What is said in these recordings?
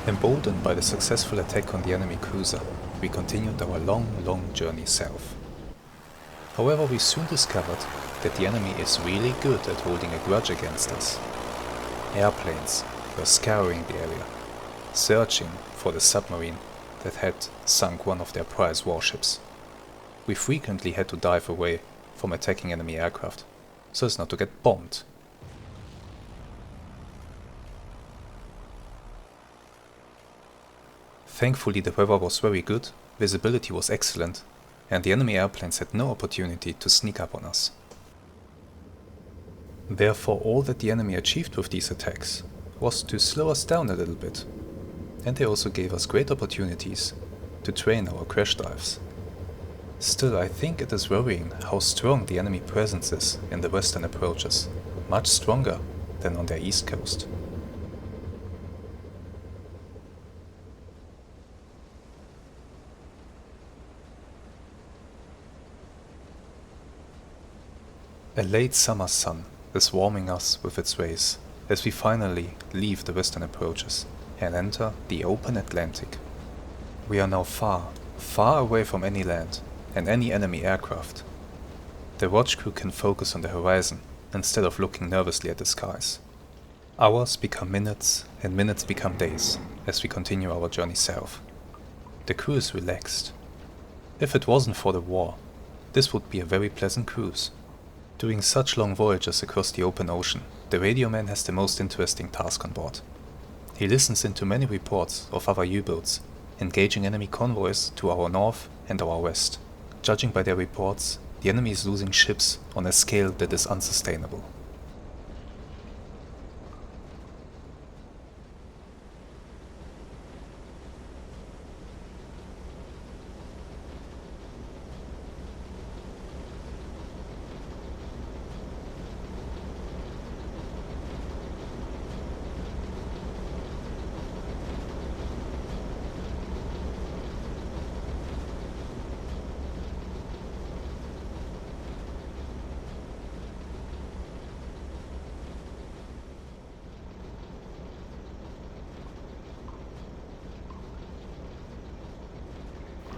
Emboldened by the successful attack on the enemy cruiser, we continued our long journey south. However, we soon discovered that the enemy is really good at holding a grudge against us. Airplanes were scouring the area, searching for the submarine that had sunk one of their prize warships. We frequently had to dive away from attacking enemy aircraft, so as not to get bombed. Thankfully the weather was very good, visibility was excellent, and the enemy airplanes had no opportunity to sneak up on us. Therefore, all that the enemy achieved with these attacks was to slow us down a little bit, and they also gave us great opportunities to train our crash dives. Still, I think it is worrying how strong the enemy presence is in the western approaches, much stronger than on their east coast. A late summer sun is warming us with its rays as we finally leave the western approaches and enter the open Atlantic. We are now far away from any land and any enemy aircraft. The watch crew can focus on the horizon instead of looking nervously at the skies. Hours become minutes and minutes become days as we continue our journey south. The crew is relaxed. If it wasn't for the war, this would be a very pleasant cruise. Doing such long voyages across the open ocean, the radio man has the most interesting task on board. He listens into many reports of other U-boats engaging enemy convoys to our north and our west. Judging by their reports, the enemy is losing ships on a scale that is unsustainable.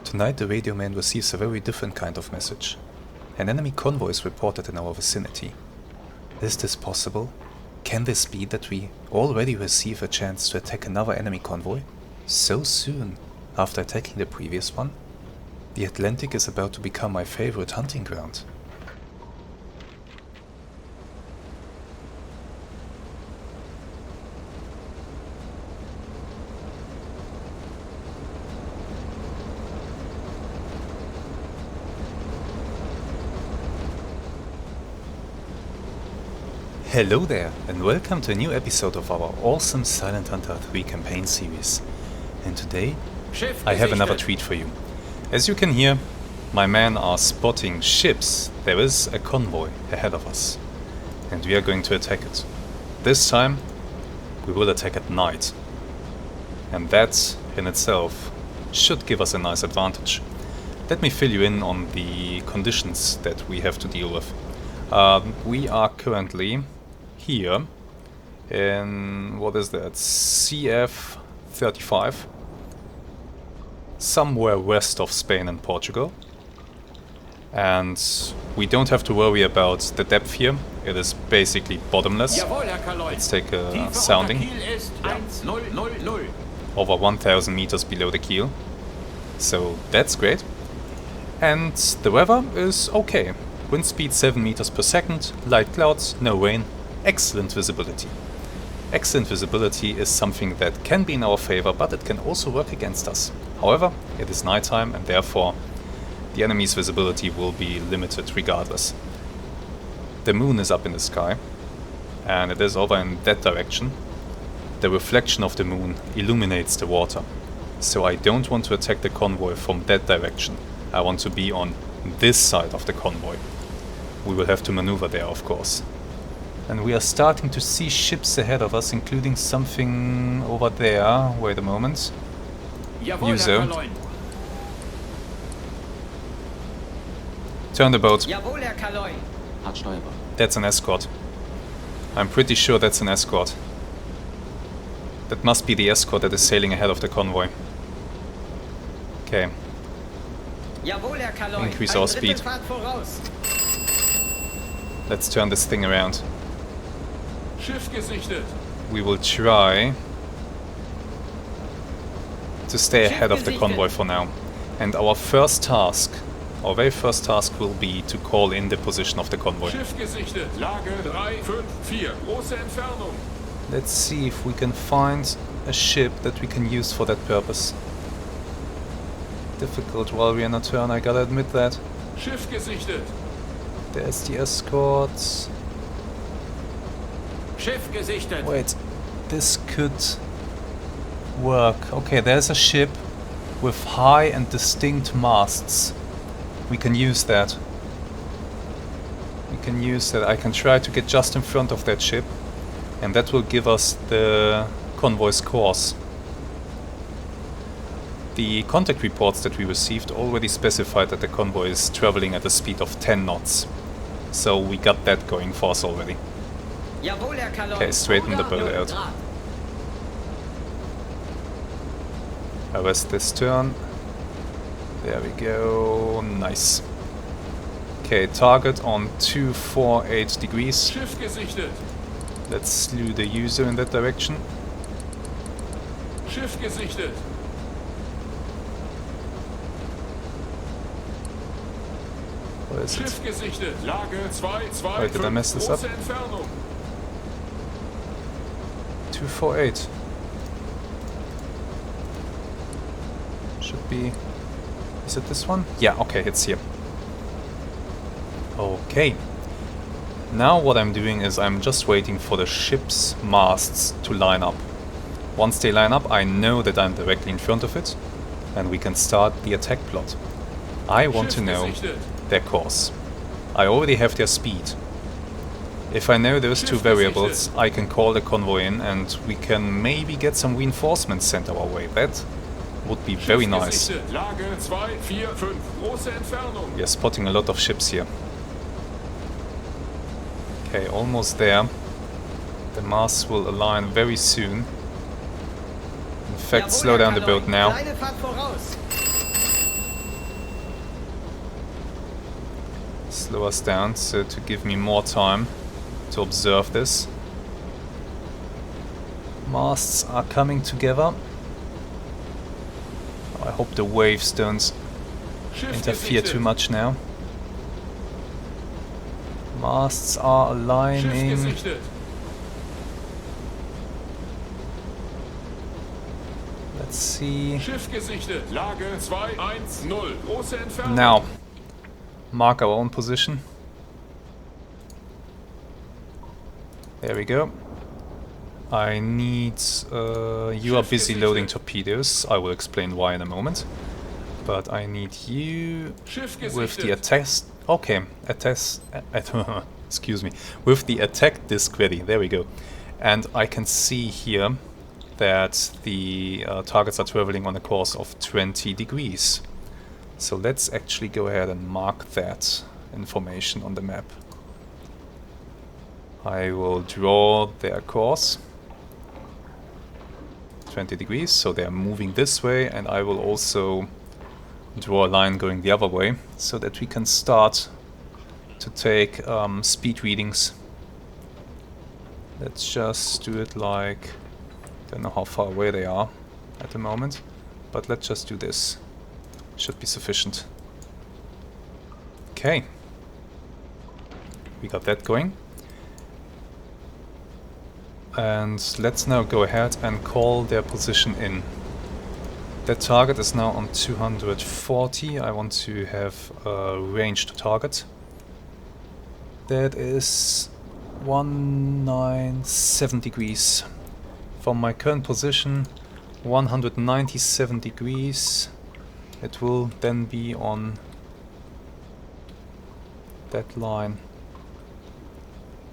Tonight the radio man receives a very different kind of message. An enemy convoy is reported in our vicinity. Is this possible? Can this be that we already receive a chance to attack another enemy convoy? So soon after attacking the previous one? The Atlantic is about to become my favorite hunting ground. Hello there, and welcome to a new episode of our awesome Silent Hunter 3 campaign series. And today, I have another treat for you. As you can hear, my men are spotting ships. There is a convoy ahead of us, and we are going to attack it. This time, we will attack at night. And that, in itself, should give us a nice advantage. Let me fill you in on the conditions that we have to deal with. We are currently here in, what is that, CF35, somewhere west of Spain and Portugal, and we don't have to worry about the depth here. It is basically bottomless. Let's take a sounding. Yeah. Over 1000 meters below the keel, so that's great. And the weather is okay. Wind speed 7 meters per second, light clouds, no rain, excellent visibility. Excellent visibility is something that can be in our favor, but it can also work against us. However, it is nighttime and therefore the enemy's visibility will be limited regardless. The moon is up in the sky and it is over in that direction. The reflection of the moon illuminates the water, so I don't want to attack the convoy from that direction. I want to be on this side of the convoy. We will have to maneuver there, of course. And we are starting to see ships ahead of us, including something over there. Wait a moment. User. Turn the boat. That's an escort. I'm pretty sure that's an escort. That must be the escort that is sailing ahead of the convoy. Okay. Increase our speed. Let's turn this thing around. We will try to stay ahead of the convoy for now. And our first task, our very first task will be to call in the position of the convoy. Let's see if we can find a ship that we can use for that purpose. Difficult while we're in a turn, I gotta admit that. There's the escort. Wait, this could work. Okay, there's a ship with high and distinct masts. We can use that. We can use that. I can try to get just in front of that ship, and that will give us the convoy's course. The contact reports that we received already specified that the convoy is traveling at a speed of 10 knots. So we got that going for us already. Okay, straighten the boat out. Arrest this turn. There we go. Nice. Okay, target on 248 degrees. Let's slew the user in that direction. Where is it? Wait, did I mess this up? 248. Should be... Is it this one? Yeah, okay, it's here. Okay. Now what I'm doing is I'm just waiting for the ship's masts to line up. Once they line up, I know that I'm directly in front of it, and we can start the attack plot. I want to know their course. I already have their speed. If I know those two variables, I can call the convoy in and we can maybe get some reinforcements sent our way. That would be very nice. We are spotting a lot of ships here. Okay, almost there. The masts will align very soon. In fact, slow down the boat now. Slow us down, so to give me more time to observe this. Masts are coming together. I hope the waves don't interfere too much now. Masts are aligning. Let's see. Now, mark our own position. There we go. I need... you are busy loading torpedoes. I will explain why in a moment. But I need you with the attack... Okay, excuse me. With the attack disc ready. There we go. And I can see here that the targets are traveling on a course of 20 degrees. So let's actually go ahead and mark that information on the map. I will draw their course. 20 degrees, so they are moving this way, and I will also draw a line going the other way, so that we can start to take speed readings. Let's just do it like... don't know how far away they are at the moment, but let's just do this. Should be sufficient. Okay. We got that going. And let's now go ahead and call their position in. That target is now on 240. I want to have a ranged target. That is 197 degrees. From my current position, 197 degrees. It will then be on that line.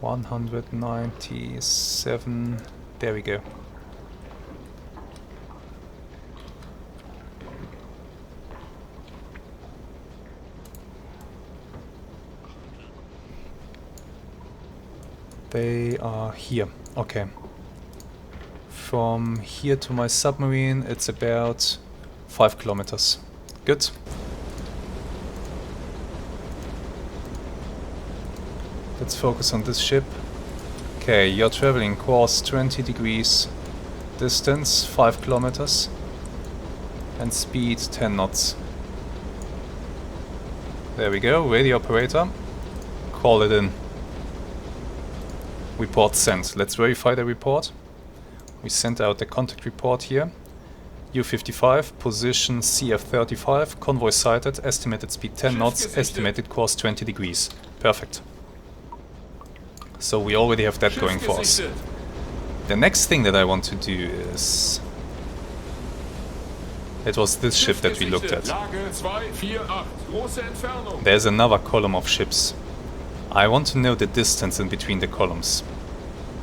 197. There we go. They are here. Okay. From here to my submarine, it's about 5 kilometers. Good. Let's focus on this ship. Okay, you're traveling course 20 degrees, distance 5 kilometers, and speed 10 knots. There we go, radio operator. Call it in. Report sent. Let's verify the report. We sent out the contact report here. U-55, position CF-35, convoy sighted, estimated speed 10 knots, estimated course 20 degrees. Perfect. So we already have that going for us. The next thing that I want to do is... It was this ship that we looked at. There's another column of ships. I want to know the distance in between the columns.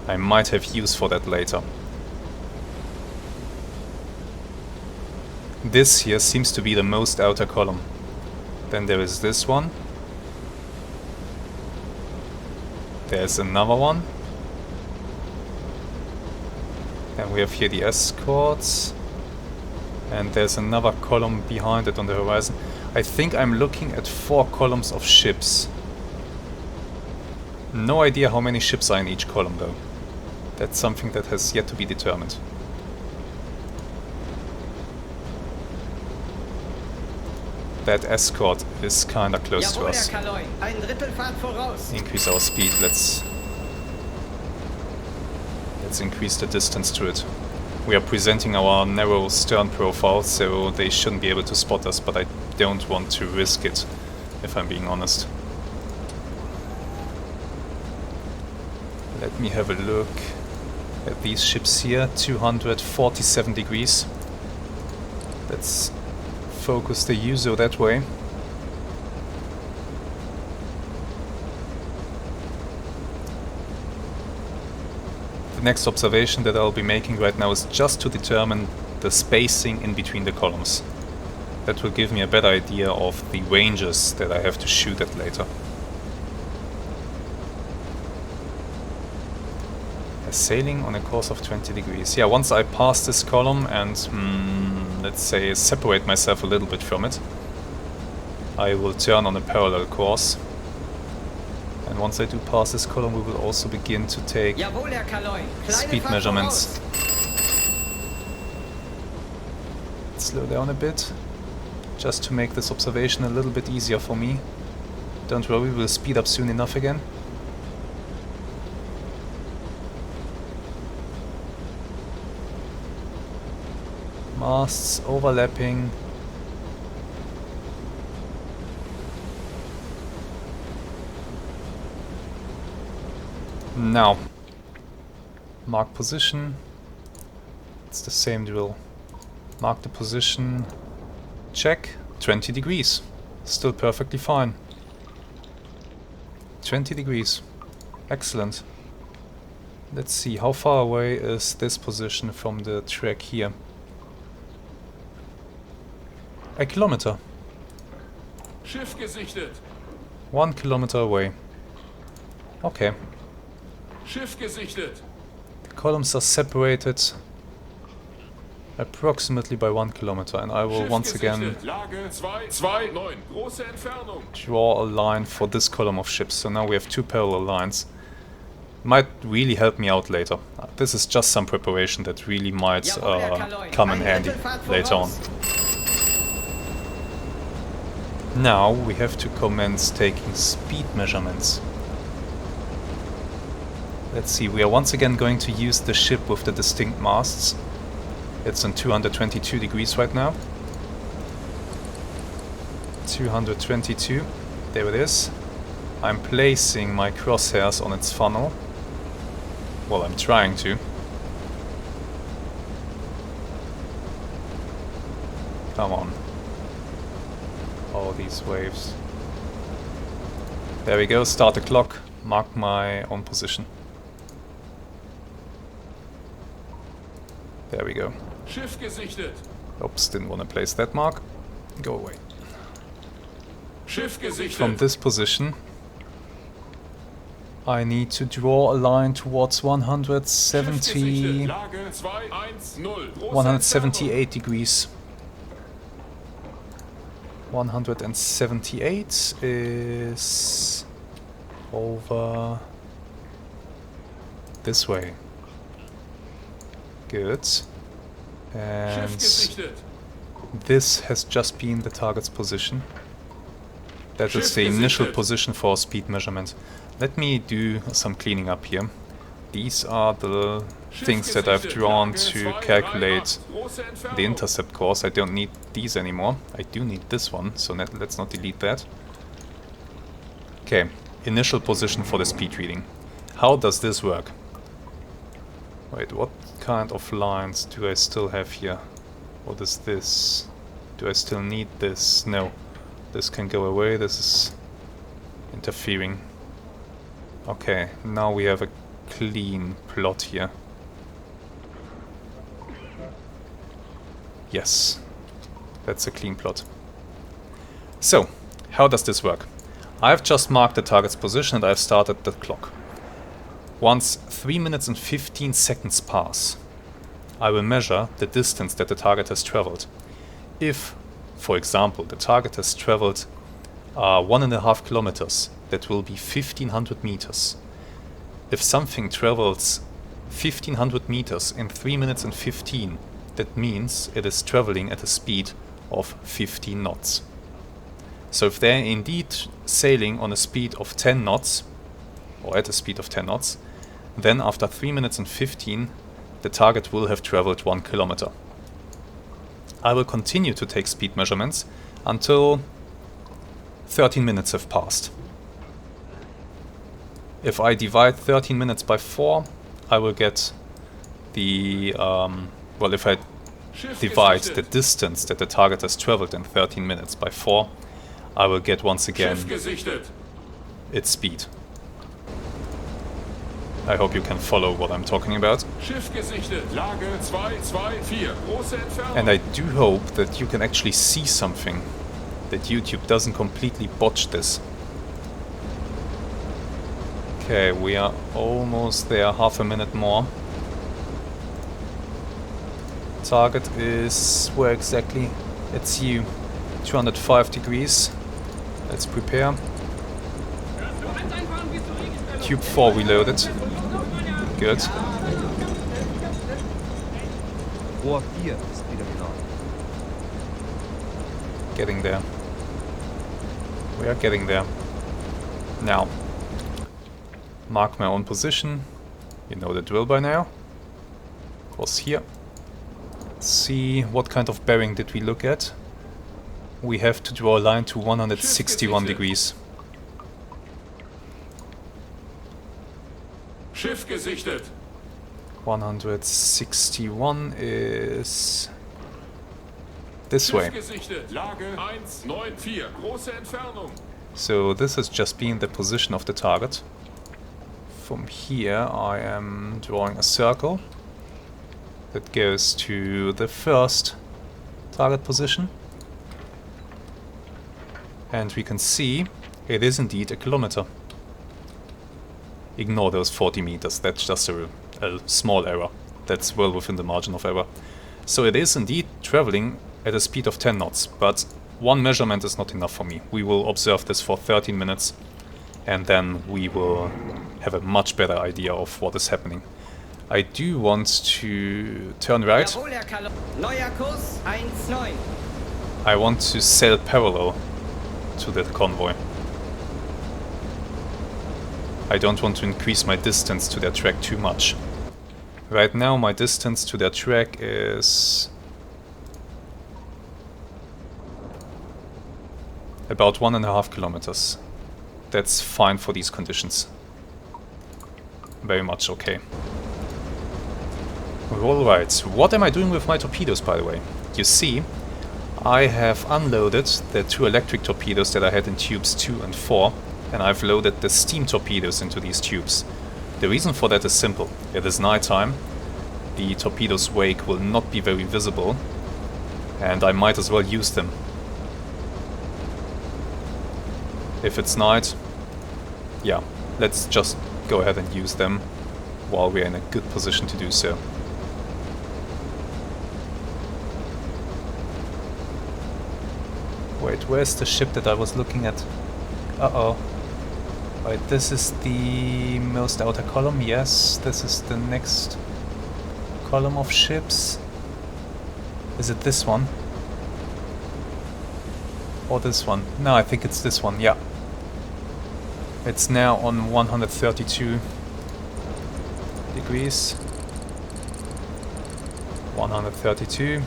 I might have use for that later. This here seems to be the most outer column. Then there is this one. There's another one. Then we have here the escorts. And there's another column behind it on the horizon. I think I'm looking at 4 columns of ships. No idea how many ships are in each column though. That's something that has yet to be determined. That escort is kinda close to us. Increase our speed, let's increase the distance to it. We are presenting our narrow stern profile, so they shouldn't be able to spot us, but I don't want to risk it, if I'm being honest. Let me have a look at these ships here, 247 degrees. Let's focus the Yuzo that way. The next observation that I'll be making right now is just to determine the spacing in between the columns. That will give me a better idea of the ranges that I have to shoot at later. Sailing on a course of 20 degrees. Yeah, once I pass this column and, let's say, separate myself a little bit from it, I will turn on a parallel course. And once I do pass this column, we will also begin to take speed measurements. Slow down a bit, just to make this observation a little bit easier for me. Don't worry, we'll speed up soon enough again. Masts overlapping. Now, mark position. It's the same drill. Mark the position. Check. 20 degrees. Still perfectly fine. 20 degrees. Excellent. Let's see, how far away is this position from the track here? 1 kilometer. Schiff gesichtet. 1 kilometer away. Okay. Schiff gesichtet. The columns are separated approximately by 1 kilometer, and I will once again draw a line for this column of ships. So now we have 2 parallel lines. Might really help me out later. This is just some preparation that really might come in handy later on. Now we have to commence taking speed measurements. Let's see, we are once again going to use the ship with the distinct masts. It's on 222 degrees right now. 222, there it is. I'm placing my crosshairs on its funnel. Well, I'm trying to. Come on. All these waves. There we go, start the clock, mark my own position. There we go. Schiff gesichtet. Oops, didn't want to place that mark. Go away. Schiff gesichtet. From this position, I need to draw a line towards 170... 178 degrees. 178 is over this way. Good. And this has just been the target's position. That is the initial position for speed measurement. Let me do some cleaning up here. These are the things that I've drawn to calculate the intercept course. I don't need these anymore. I do need this one, so let's not delete that. Okay, initial position for the speed reading. How does this work? Wait, what kind of lines do I still have here? What is this? Do I still need this? No. This can go away, this is interfering. Okay, now we have a clean plot here. Yes, that's a clean plot. So, how does this work? I've just marked the target's position and I've started the clock. Once 3 minutes and 15 seconds pass, I will measure the distance that the target has traveled. If, for example, the target has traveled 1.5 kilometers, that will be 1500 meters. If something travels 1500 meters in 3 minutes and 15, that means it is traveling at a speed of 15 knots. So if they're indeed sailing on a speed of 10 knots, or at a speed of 10 knots, then after 3 minutes and 15, the target will have traveled 1 kilometer. I will continue to take speed measurements until 13 minutes have passed. If I divide 13 minutes by 4, I will get the, well, if I divide the distance that the target has traveled in 13 minutes by 4, I will get once again its speed. I hope you can follow what I'm talking about. And I do hope that you can actually see something, that YouTube doesn't completely botch this. Okay, we are almost there, half a minute more. Target is where exactly? It's you, 205 degrees. Let's prepare. Tube 4 reloaded. Good. Rohr 4 ist wieder genau. Getting there. We are getting there. Now, mark my own position. You know the drill by now. Was here. See what kind of bearing did we look at. We have to draw a line to 161 degrees. Schiff gesichtet. 161 is this way. Lage 194. Große Entfernung. So this has just been the position of the target. From here I am drawing a circle that goes to the first target position. And we can see it is indeed a kilometer. Ignore those 40 meters, that's just a small error. That's well within the margin of error. So it is indeed traveling at a speed of 10 knots, but one measurement is not enough for me. We will observe this for 13 minutes and then we will have a much better idea of what is happening. I do want to turn right. I want to sail parallel to the convoy. I don't want to increase my distance to their track too much. Right now my distance to their track is about 1.5 kilometers. That's fine for these conditions. Very much okay. Alright, what am I doing with my torpedoes, by the way? You see, I have unloaded the 2 electric torpedoes that I had in tubes 2 and 4, and I've loaded the steam torpedoes into these tubes. The reason for that is simple. It is nighttime, the torpedoes' wake will not be very visible, and I might as well use them. If it's night, yeah, let's just go ahead and use them while we're in a good position to do so. Wait, where's the ship that I was looking at? Uh-oh. Right, this is the most outer column, yes. This is the next column of ships. Is it this one? Or this one? No, I think it's this one, yeah. It's now on 132 degrees. 132,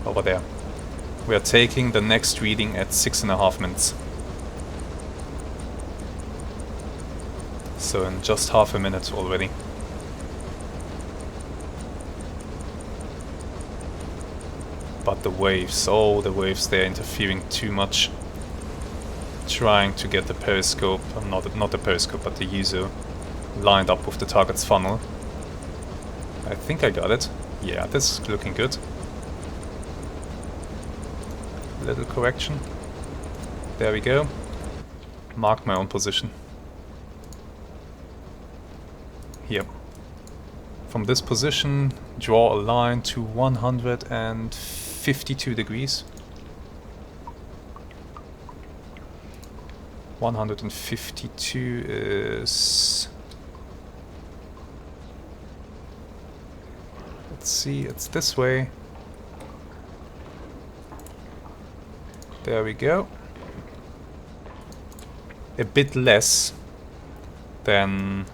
over there. We are taking the next reading at 6.5 minutes. So in just half a minute already. But the waves, oh the waves, they're interfering too much. Trying to get the periscope, not the periscope, but the user lined up with the target's funnel. I think I got it. Yeah, this is looking good. Little correction. There we go. Mark my own position. Here. From this position, draw a line to 152 degrees. 152 is... Let's see, it's this way. There we go. A bit less than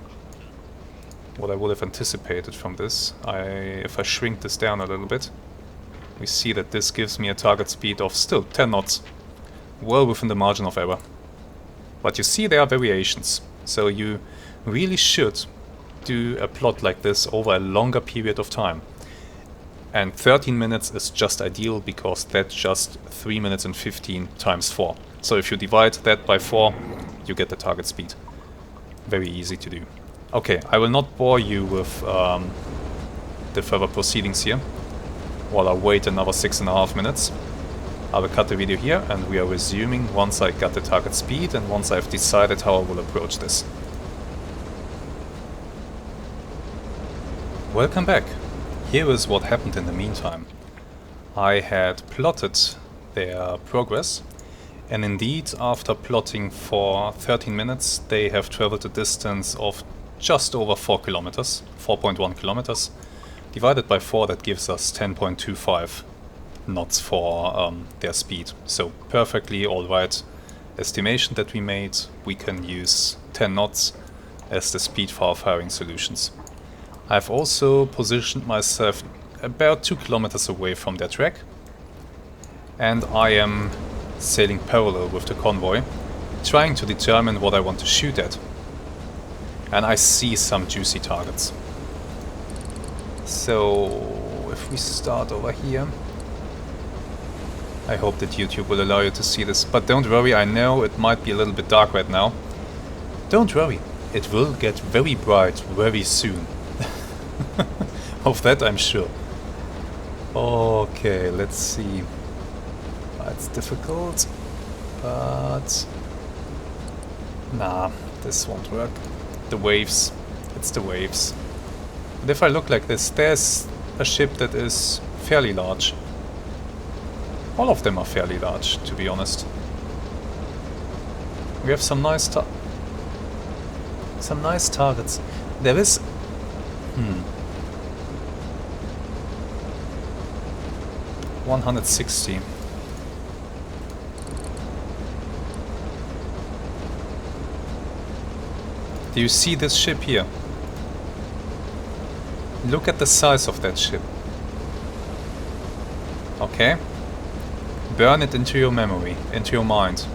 what I would have anticipated from this. If I shrink this down a little bit, we see that this gives me a target speed of still 10 knots. Well within the margin of error. But you see there are variations, so you really should do a plot like this over a longer period of time. And 13 minutes is just ideal because that's just 3 minutes and 15 times 4. So if you divide that by 4, you get the target speed. Very easy to do. Okay, I will not bore you with the further proceedings here while I wait another 6.5 minutes. I will cut the video here and we are resuming once I got the target speed and once I've decided how I will approach this. Welcome back. Here is what happened in the meantime. I had plotted their progress, and indeed after plotting for 13 minutes they have traveled a distance of just over 4 kilometers, 4.1 kilometers. Divided by 4, that gives us 10.25 knots for their speed. So perfectly alright estimation that we made. We can use 10 knots as the speed for our firing solutions. I've also positioned myself about 2 kilometers away from their track, and I am sailing parallel with the convoy, trying to determine what I want to shoot at. And I see some juicy targets. So if we start over here, I hope that YouTube will allow you to see this, but don't worry, I know it might be a little bit dark right now. Don't worry, it will get very bright very soon. Of that I'm sure. Okay, let's see. It's difficult, but... Nah, this won't work. The waves. It's the waves. And if I look like this, there's a ship that is fairly large. All of them are fairly large, to be honest. We have some nice targets. There is... 160. Do you see this ship here? Look at the size of that ship. Okay? Burn it into your memory, into your mind.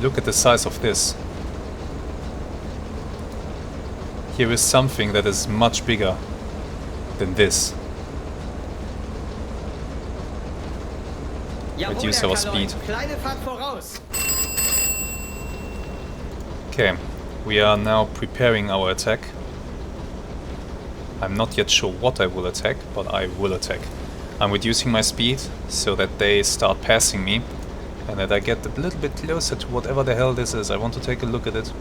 Look at the size of this. Here is something that is much bigger than this. Reduce our speed. Okay, we are now preparing our attack. I'm not yet sure what I will attack, but I will attack. I'm reducing my speed so that they start passing me And that I get a little bit closer to whatever the hell this is. I want to take a look at it.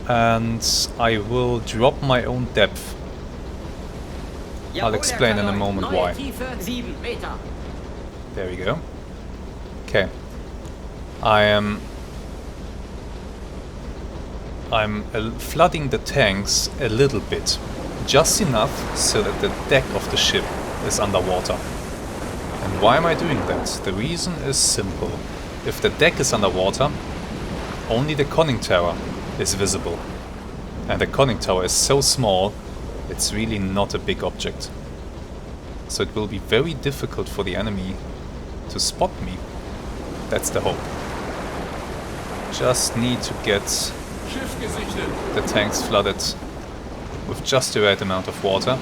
And I will drop my own depth. I'll explain in a moment why. There we go. Okay. I'm flooding the tanks a little bit. Just enough so that the deck of the ship is underwater. And why am I doing that? The reason is simple. If the deck is underwater, only the conning tower is visible. And the conning tower is so small, it's really not a big object. So it will be very difficult for the enemy to spot me. That's the hope. Just need to get the tanks flooded with just the right amount of water.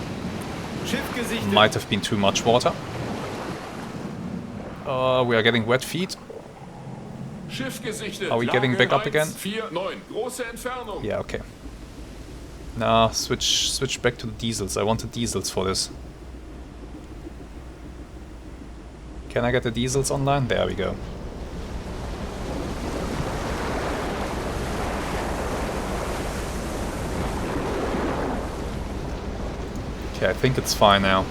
Might have been too much water. We are getting wet feet. Are we getting back up again? Yeah, okay. Nah, switch back to the diesels. I want the diesels for this. Can I get the diesels online? There we go. Okay, I think it's fine now.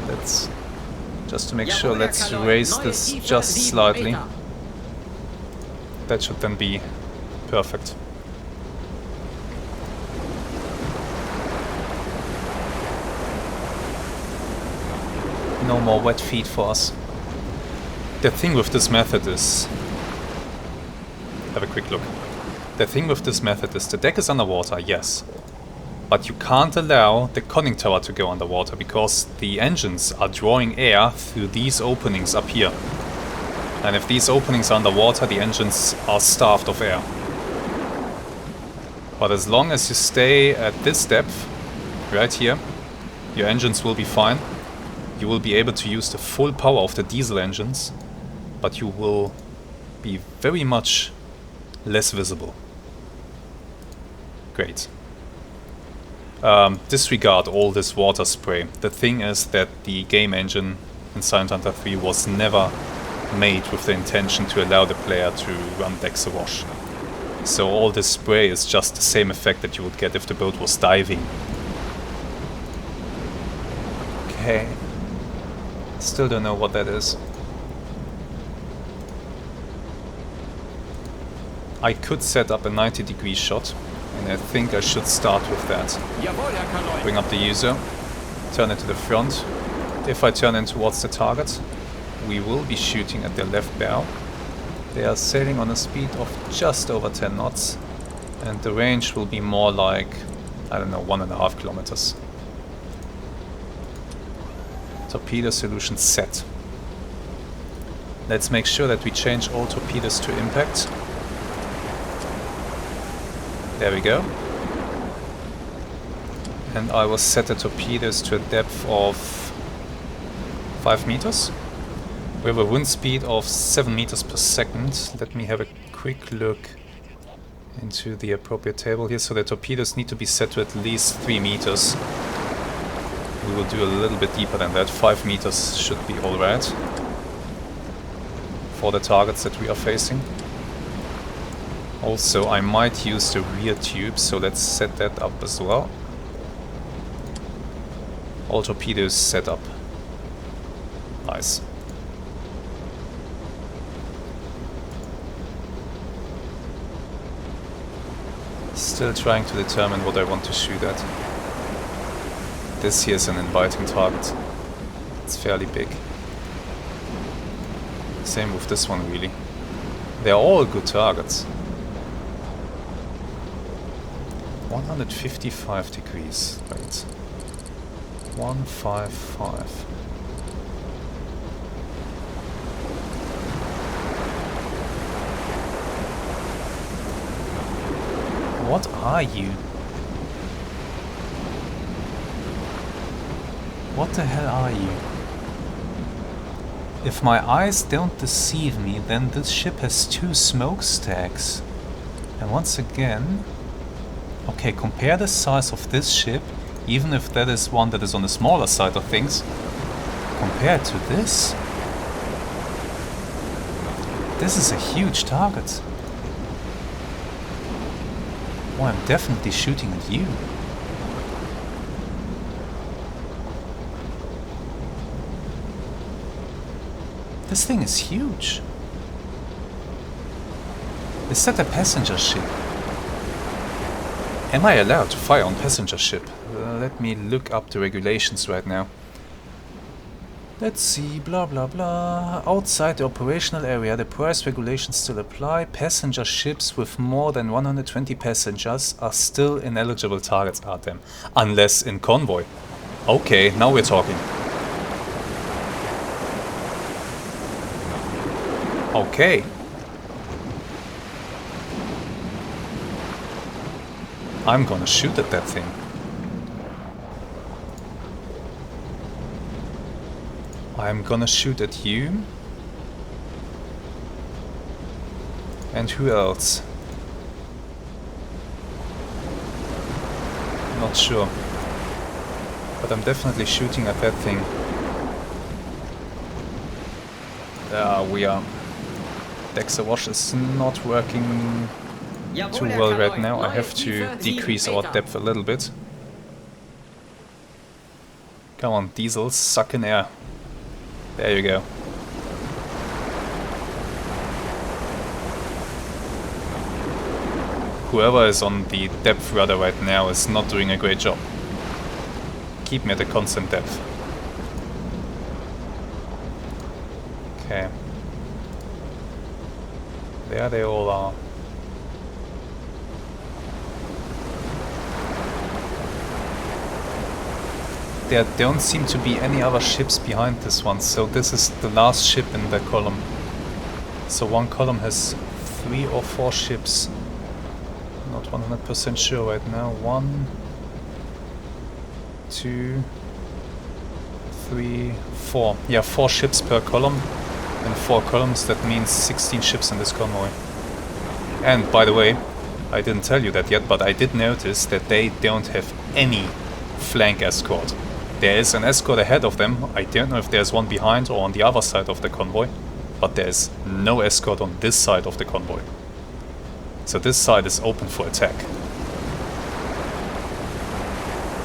Let's just to make sure, let's raise this just slightly. That should then be perfect. No more wet feet for us. The thing with this method is... Have a quick look. The thing with this method is the deck is underwater, yes. But you can't allow the conning tower to go underwater because the engines are drawing air through these openings up here. And if these openings are underwater, the engines are starved of air. But as long as you stay at this depth, right here, your engines will be fine. You will be able to use the full power of the diesel engines, but you will be very much less visible. Great. Disregard all this water spray. The thing is that the game engine in Silent Hunter 3 was never made with the intention to allow the player to run decks awash. So all this spray is just the same effect that you would get if the boat was diving. Okay. Still don't know what that is. I could set up a 90-degree shot, and I think I should start with that. Bring up the user, turn it to the front. If I turn in towards the target, we will be shooting at their left bow. They are sailing on a speed of just over 10 knots, and the range will be more like, I don't know, 1.5 kilometers. Torpedo solution set. Let's make sure that we change all torpedoes to impact. There we go. And I will set the torpedoes to a depth of 5 meters. We have a wind speed of 7 meters per second. Let me have a quick look into the appropriate table here. So the torpedoes need to be set to at least 3 meters. We will do a little bit deeper than that. 5 meters should be alright for the targets that we are facing. Also, I might use the rear tube, so let's set that up as well. All torpedoes set up. Nice. Still trying to determine what I want to shoot at. This here is an inviting target. It's fairly big. Same with this one, really. They're all good targets. 155 degrees. Wait. 155. What are you? What the hell are you? If my eyes don't deceive me, then this ship has 2 smokestacks. And once again... Okay, compare the size of this ship, even if that is one that is on the smaller side of things, compared to this. This is a huge target. Oh, I'm definitely shooting at you. This thing is huge. Is that a passenger ship? Am I allowed to fire on passenger ship? Let me look up the regulations right now. Let's see, blah blah blah. Outside the operational area, the price regulations still apply. Passenger ships with more than 120 passengers are still ineligible targets, are them. Unless in convoy. Okay, now we're talking. Okay. I'm gonna shoot at that thing. I'm gonna shoot at you. And who else? Not sure. But I'm definitely shooting at that thing. We are. Dexter Wash is not working too well right now. I have to decrease our depth a little bit. Come on, diesel, suck in air. There you go. Whoever is on the depth rudder right now is not doing a great job. Keep me at a constant depth. Okay. There they all are. There don't seem to be any other ships behind this one, so this is the last ship in the column. So one column has 3 or 4 ships. Not 100% sure right now. 1, 2, 3, 4. Yeah, 4 ships per column. And 4 columns, that means 16 ships in this convoy. And by the way, I didn't tell you that yet, but I did notice that they don't have any flank escort. There is an escort ahead of them. I don't know if there's one behind or on the other side of the convoy, but there's no escort on this side of the convoy. So this side is open for attack.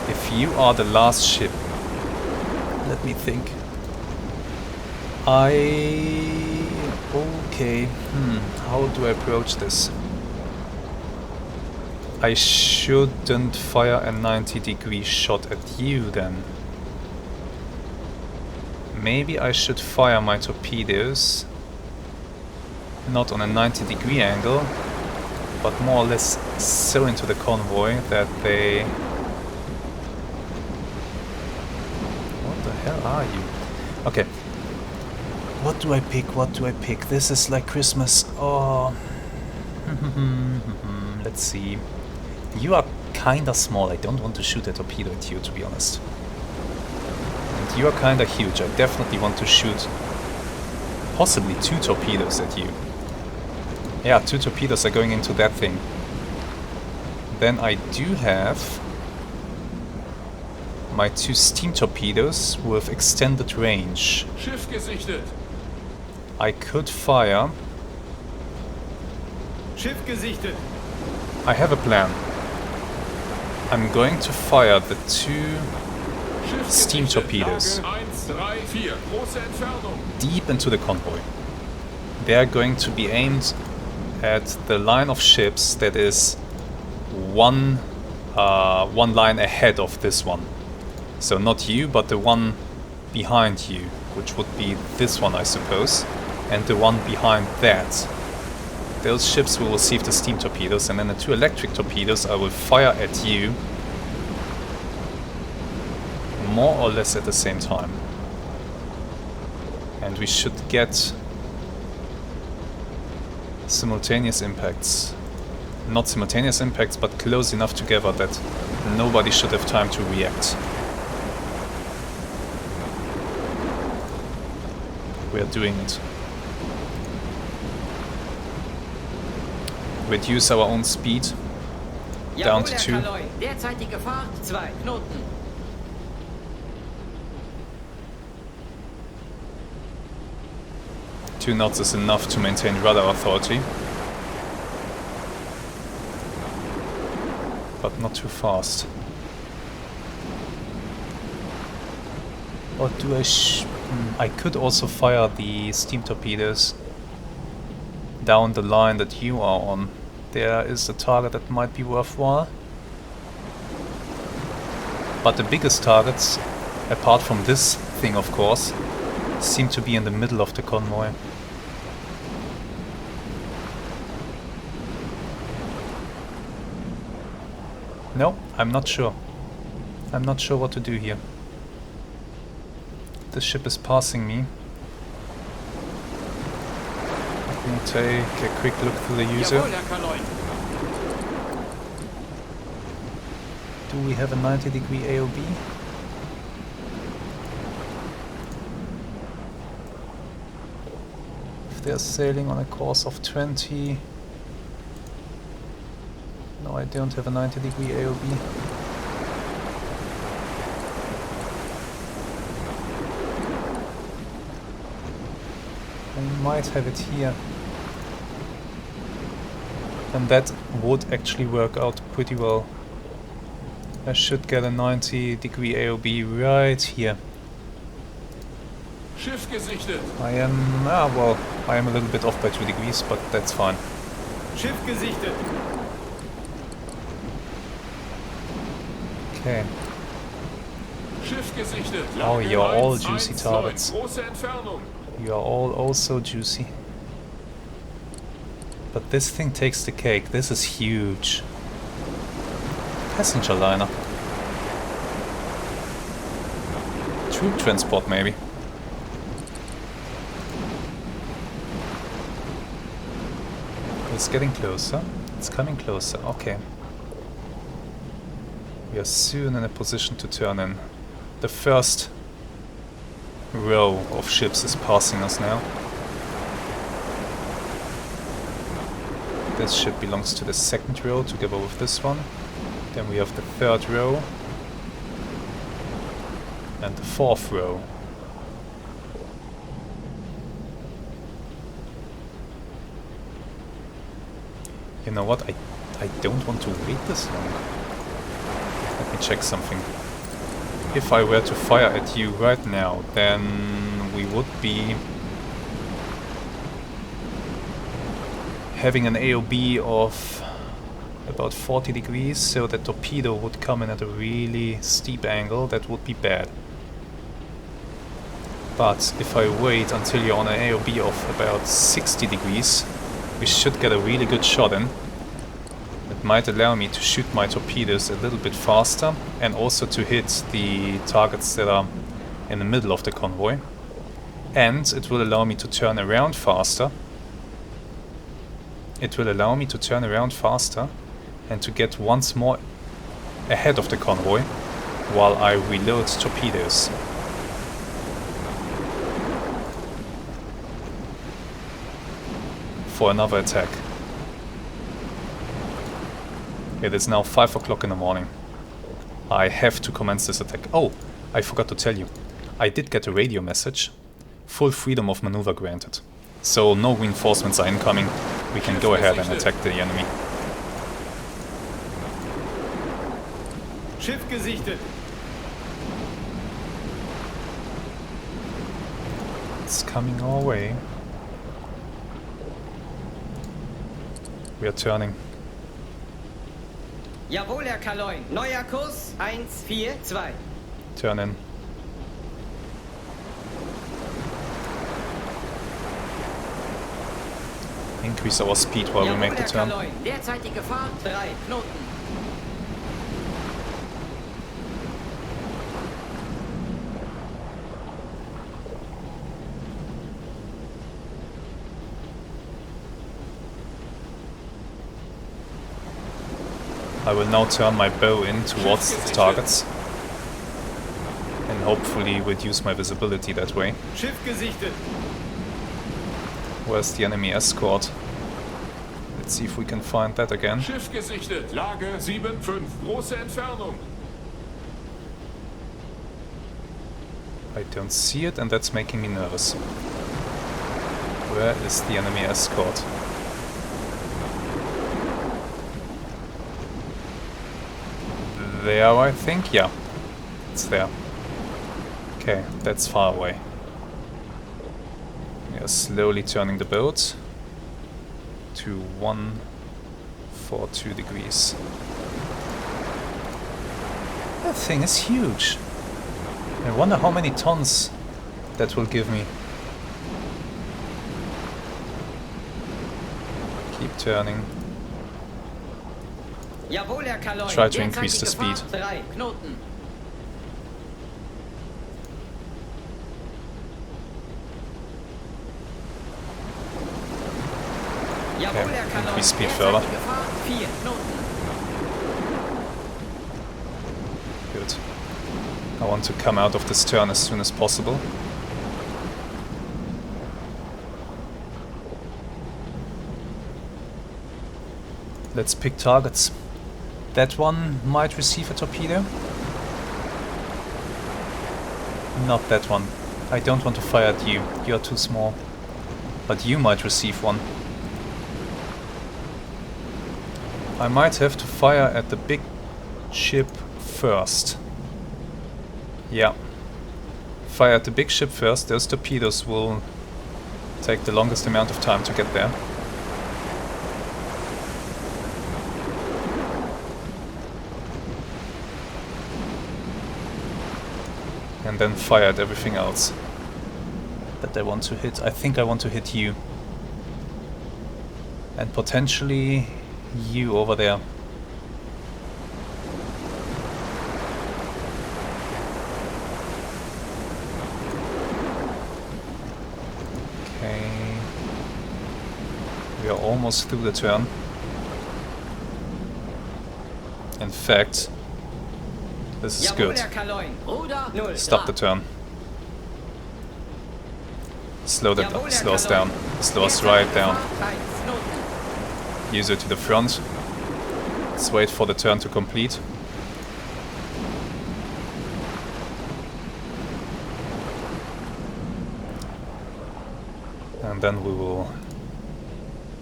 If you are the last ship, let me think. Okay, how do I approach this? I shouldn't fire a 90-degree shot at you then. Maybe I should fire my torpedoes not on a 90-degree angle, but more or less so into the convoy that they... What the hell are you? Okay. What do I pick? What do I pick? This is like Christmas. Oh. Let's see. You are kinda small. I don't want to shoot a torpedo at you, to be honest. And you are kinda huge. I definitely want to shoot possibly 2 torpedoes at you. Yeah, 2 torpedoes are going into that thing. Then I do have my 2 steam torpedoes with extended range. Schiff gesichtet. I could fire. Schiff gesichtet. I have a plan. I'm going to fire the 2 steam torpedoes deep into the convoy. They're going to be aimed at the line of ships that is one line ahead of this one. So not you, but the one behind you, which would be this one, I suppose, and the one behind that. Those ships will receive the steam torpedoes, and then the 2 electric torpedoes I will fire at you more or less at the same time. And we should get simultaneous impacts. Not simultaneous impacts, but close enough together that nobody should have time to react. We are doing it. Reduce our own speed down to 2. Derzeitige Fahrt 2 Knoten. 2 knots is enough to maintain rudder authority. But not too fast. Or do I I could also fire the steam torpedoes down the line that you are on. There is a target that might be worthwhile. But the biggest targets, apart from this thing of course, seem to be in the middle of the convoy. No, I'm not sure. I'm not sure what to do here. This ship is passing me. Let me take a quick look through the user. Do we have a 90-degree AOB? If they're sailing on a course of 20... No, I don't have a 90-degree AOB. I might have it here. And that would actually work out pretty well. I should get a 90-degree AOB right here. Schiff gesichtet. I am... well, I am a little bit off by 2 degrees, but that's fine. Schiff gesichtet. Okay. Schiff gesichtet. Oh, Lage you're all 1, juicy 1, targets. 9. Große Entfernung. You are all also juicy. But this thing takes the cake. This is huge. Passenger liner. Troop transport maybe. It's getting closer. It's coming closer. Okay. We are soon in a position to turn in. The first row of ships is passing us now. This ship belongs to the second row together with this one. Then we have the third row and the fourth row. You know what? I don't want to wait this long. Let me check something. If I were to fire at you right now, then we would be having an AOB of about 40 degrees, so the torpedo would come in at a really steep angle. That would be bad. But if I wait until you're on an AOB of about 60 degrees, we should get a really good shot in. It might allow me to shoot my torpedoes a little bit faster and also to hit the targets that are in the middle of the convoy. And it will allow me to turn around faster. It will allow me to turn around faster and to get once more ahead of the convoy while I reload torpedoes. For another attack. It is now 5 o'clock in the morning. I have to commence this attack. Oh, I forgot to tell you. I did get a radio message. Full freedom of maneuver granted. So no reinforcements are incoming. We can go ahead and attack the enemy. Schiff gesichtet. It's coming our way. We are turning. Jawohl, Herr Kaloin. Neuer Kurs 142. Turn in. Increase our speed while we make the turn. Derzeitige Fahrt 3 Knoten. I will now turn my bow in towards the targets and hopefully reduce my visibility that way. Schiff gesichtet. Where's the enemy escort? Let's see if we can find that again. Schiff gesichtet. Lage 7,5. Große Entfernung. I don't see it and that's making me nervous. Where is the enemy escort? There, I think? Yeah, it's there. Okay, that's far away. We are slowly turning the boat to 142 degrees. That thing is huge. I wonder how many tons that will give me. Keep turning. Jawohl, Herr Kaloy. Try to increase the speed. 3 Knoten. Jawohl, Herr Kaloy. Increase speed further. Gefahr 4 Knoten. Good. I want to come out of this turn as soon as possible. Let's pick targets. That one might receive a torpedo. Not that one. I don't want to fire at you. You're too small. But you might receive one. I might have to fire at the big ship first. Yeah. Fire at the big ship first. Those torpedoes will take the longest amount of time to get there. And then fire at everything else that I want to hit. I think I want to hit you. And potentially you over there. Okay. We are almost through the turn. In fact, this is good. Stop the turn. Slow us down. Slow us right down. Use it to the front. Let's wait for the turn to complete. And then we will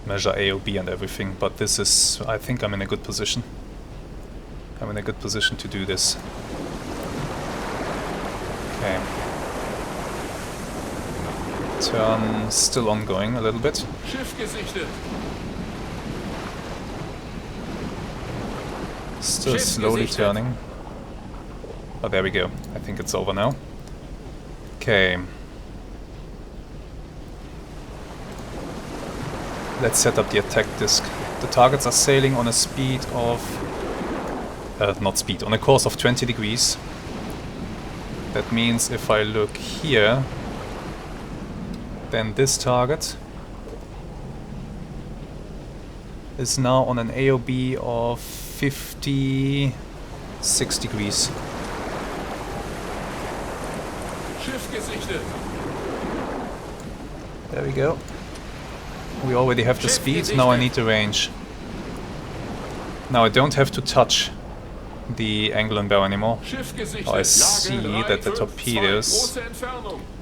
measure AOB and everything. But this is, I think I'm in a good position. I'm in a good position to do this. Okay. Turn still ongoing a little bit. Schiff gesichtet. Still slowly turning. Oh, there we go. I think it's over now. Okay. Let's set up the attack disc. The targets are sailing on a speed of... on a course of 20 degrees. That means if I look here, then this target is now on an AOB of 56 degrees. Schiff gesichtet. There we go. We already have the speed, now I need the range. Now I don't have to touch the angle and bow anymore. Oh, I see that the torpedoes...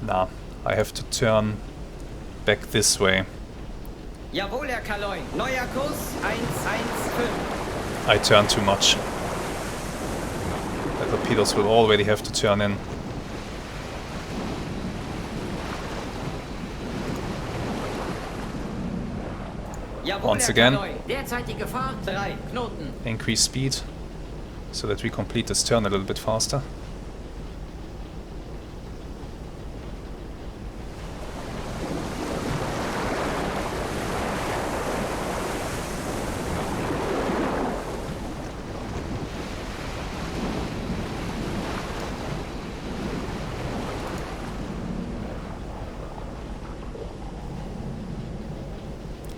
Nah, I have to turn back this way. Jawohl, Herr Kaloy. Neuer Kurs 115. I turn too much. The torpedoes will already have to turn in. Once again, Derzeitige Gefahr 3 Knoten. increase speed so that we complete this turn a little bit faster.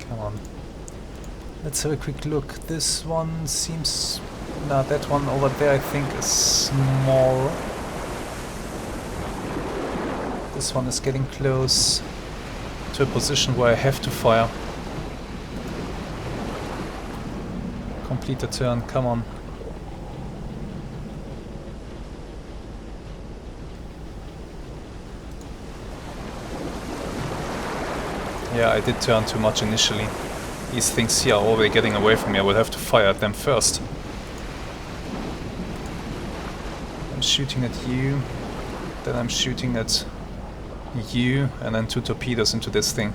Come on. Let's have a quick look. This one seems... Nah, that one over there I think is small. This one is getting close to a position where I have to fire. Complete the turn, come on. Yeah, I did turn too much initially. These things here are already getting away from me. I will have to fire at them first. I'm shooting at you, then I'm shooting at you, and then 2 torpedoes into this thing.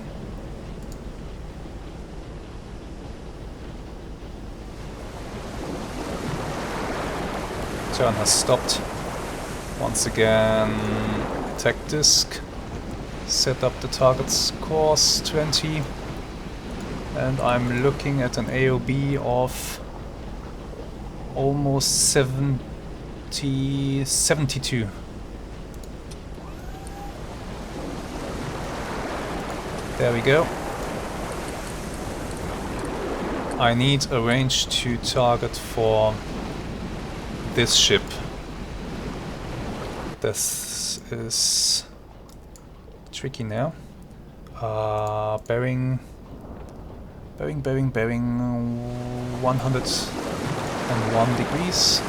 Turn has stopped. Once again, attack disc. Set up the target's course 20. And I'm looking at an AOB of almost 72. There we go. I need a range to target for this ship. This is tricky now. Bearing 101 degrees.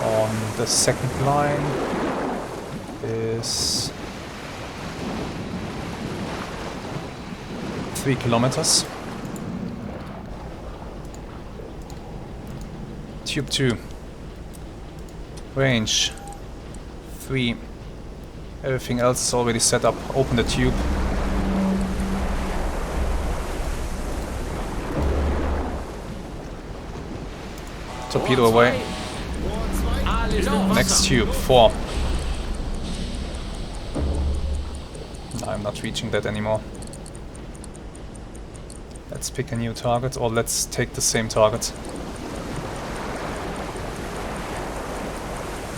On the second line is 3 kilometers. Tube 2. Range 3. Everything else is already set up. Open the tube. Torpedo away. Next tube, 4. I'm not reaching that anymore. Let's pick a new target, or let's take the same target.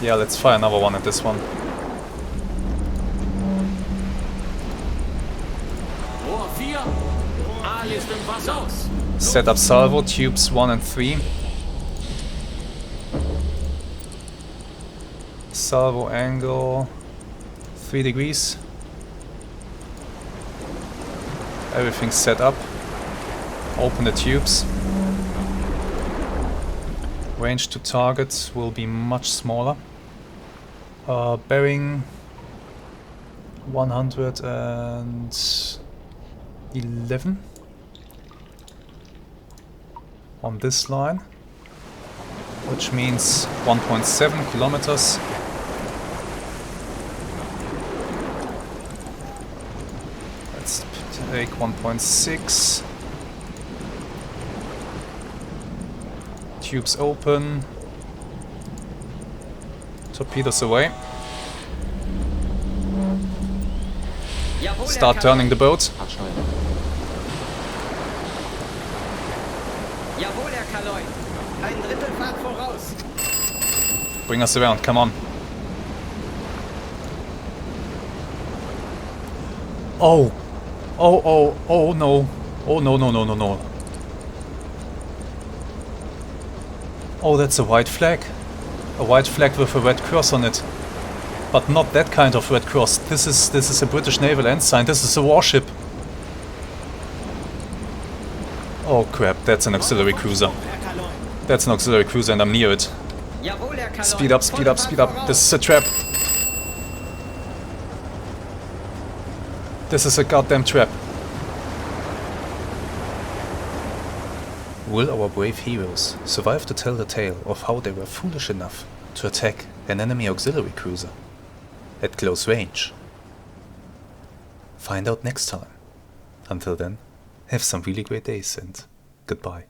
Yeah, let's fire another one at this one. Set up salvo, tubes 1 and 3. Salvo angle 3 degrees. Everything's set up. Open the tubes. Range to target will be much smaller. Bearing 111 on this line, which means 1.7 kilometers. Let's take 1.6. Tubes open. Torpedoes away. Start turning the boat. Jawohl, Herr Kaloi. Ein Drittel Fahrt voraus. Bring us around, come on. Oh! Oh, oh, oh no. Oh no, no, no, no, no. Oh, that's a white flag. A white flag with a red cross on it. But not that kind of red cross. This is a British naval ensign. This is a warship. Oh crap, that's an auxiliary cruiser. That's an auxiliary cruiser and I'm near it. Speed up, speed up, speed up. This is a trap. This is a goddamn trap. Will our brave heroes survive to tell the tale of how they were foolish enough to attack an enemy auxiliary cruiser at close range? Find out next time. Until then, have some really great days and goodbye.